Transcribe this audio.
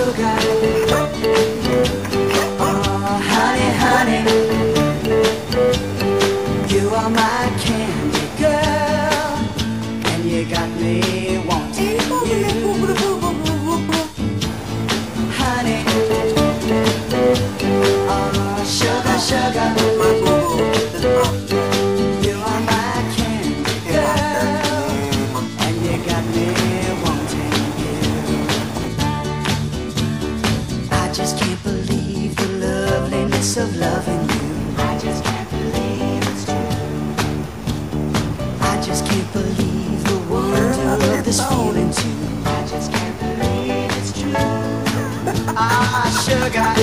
sugar. Oh, honey, honey, you are my candy girl, and you got me wanting you. Honey, oh, sugar, sugar, you are my candy girl, and you got me wanting you. I just can't believe the loveliness of loving you. I just can't believe it's true. I just can't believe the wonder of this feeling too. I just can't believe it's true. Ah, sugar.